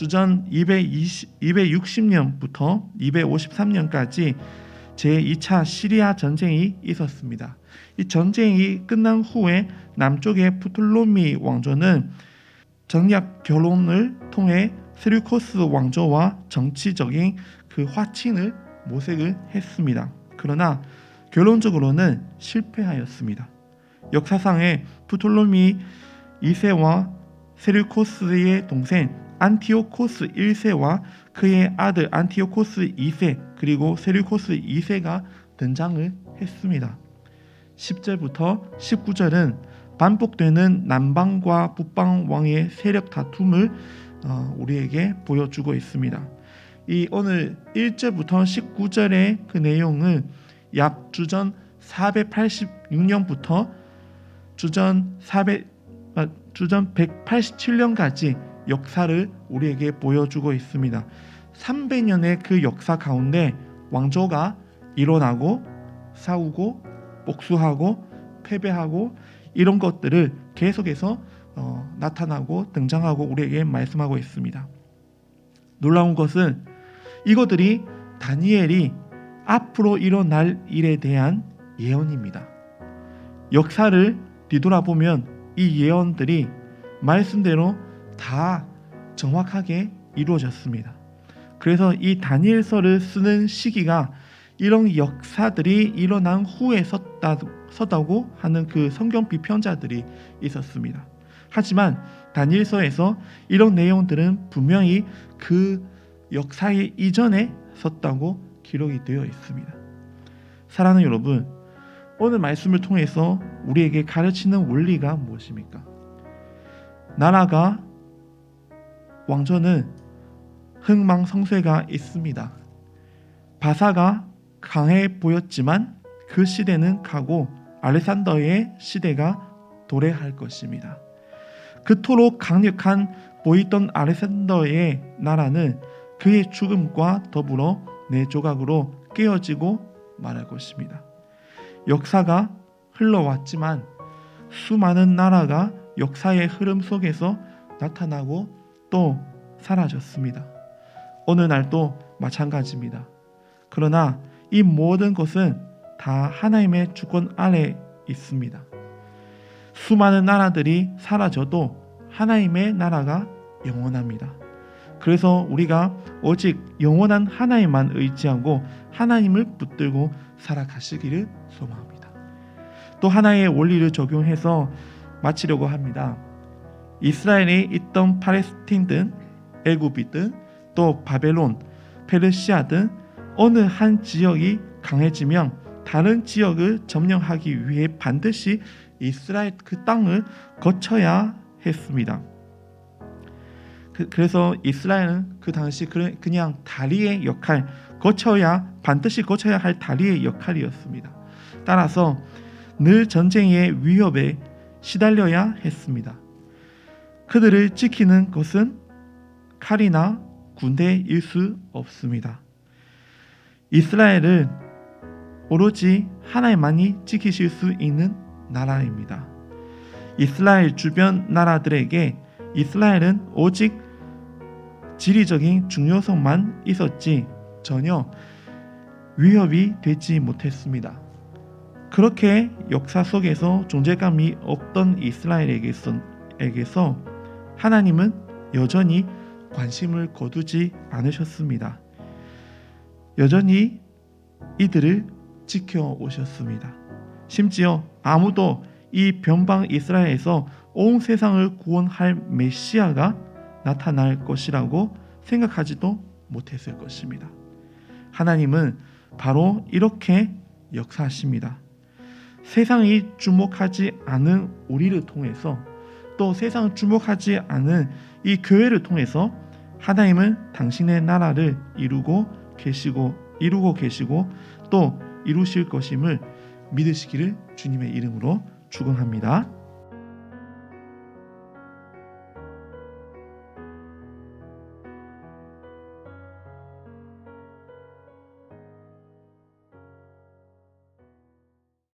주전 260년부터 253년까지 제2차 시리아 전쟁이 있었습니다. 이 전쟁이 끝난 후에 남쪽의 프톨로미 왕조는 정략 결혼을 통해 세류코스 왕조와 정치적인 그 화친을 모색을 했습니다. 그러나 결론적으로는 실패하였습니다. 역사상의 프톨로미 2세와 세류코스의 동생 안티오코스 1세와 그의 아들 안티오코스 2세 그리고 세류코스 2세가 등장을 했습니다. 10절부터 19절은 반복되는 남방과 북방 왕의 세력 다툼을 우리에게 보여주고 있습니다. 이 오늘 1절부터 19절의 그 내용은 약 주전 486년부터 주전 187년까지 역사를 우리에게 보여주고 있습니다. 300년의 그 역사 가운데 왕조가 일어나고 싸우고 복수하고 패배하고 이런 것들을 계속해서 나타나고 등장하고 우리에게 말씀하고 있습니다. 놀라운 것은 이것들이 다니엘이 앞으로 일어날 일에 대한 예언입니다. 역사를 뒤돌아보면 이 예언들이 말씀대로 다 정확하게 이루어졌습니다. 그래서 이 다니엘서를 쓰는 시기가 이런 역사들이 일어난 후에 썼다고 하는 그 성경 비평자들이 있었습니다. 하지만 다니엘서에서 이런 내용들은 분명히 그 역사의 이전에 썼다고 기록이 되어 있습니다. 사랑하는 여러분, 오늘 말씀을 통해서 우리에게 가르치는 원리가 무엇입니까? 나라가 왕조는 흥망성쇠가 있습니다. 바사가 강해 보였지만 그 시대는 가고 알렉산더의 시대가 도래할 것입니다. 그토록 강력한 보이던 알렉산더의 나라는 그의 죽음과 더불어 네 조각으로 깨어지고 말할 것입니다. 역사가 흘러왔지만 수많은 나라가 역사의 흐름 속에서 나타나고 또 사라졌습니다. 어느 날도 마찬가지입니다. 그러나 이 모든 것은 다 하나님의 주권 아래 있습니다. 수많은 나라들이 사라져도 하나님의 나라가 영원합니다. 그래서 우리가 오직 영원한 하나님만 의지하고 하나님을 붙들고 살아가시기를 소망합니다. 또 하나의 원리를 적용해서 마치려고 합니다. 이스라엘에 있던 팔레스틴 애굽이든 또 바벨론, 페르시아 등 어느 한 지역이 강해지면 다른 지역을 점령하기 위해 반드시 이스라엘 그 땅을 거쳐야 했습니다. 그래서 이스라엘은 그 당시 그냥 다리의 역할, 반드시 거쳐야 할 다리의 역할이었습니다. 따라서 늘 전쟁의 위협에 시달려야 했습니다. 그들을 지키는 것은 칼이나 군대일 수 없습니다. 이스라엘은 오로지 하나님만이 지키실 수 있는 나라입니다. 이스라엘 주변 나라들에게 이스라엘은 오직 지리적인 중요성만 있었지 전혀 위협이 되지 못했습니다. 그렇게 역사 속에서 존재감이 없던 이스라엘에게서 하나님은 여전히 관심을 거두지 않으셨습니다. 여전히 이들을 지켜오셨습니다. 심지어 아무도 이 변방 이스라엘에서 온 세상을 구원할 메시아가 나타날 것이라고 생각하지도 못했을 것입니다. 하나님은 바로 이렇게 역사하십니다. 세상이 주목하지 않은 우리를 통해서 또 세상 주목하지 않은 이 교회를 통해서 하나님은 당신의 나라를 이루고 계시고 또 이루실 것임을 믿으시기를 주님의 이름으로 축원합니다.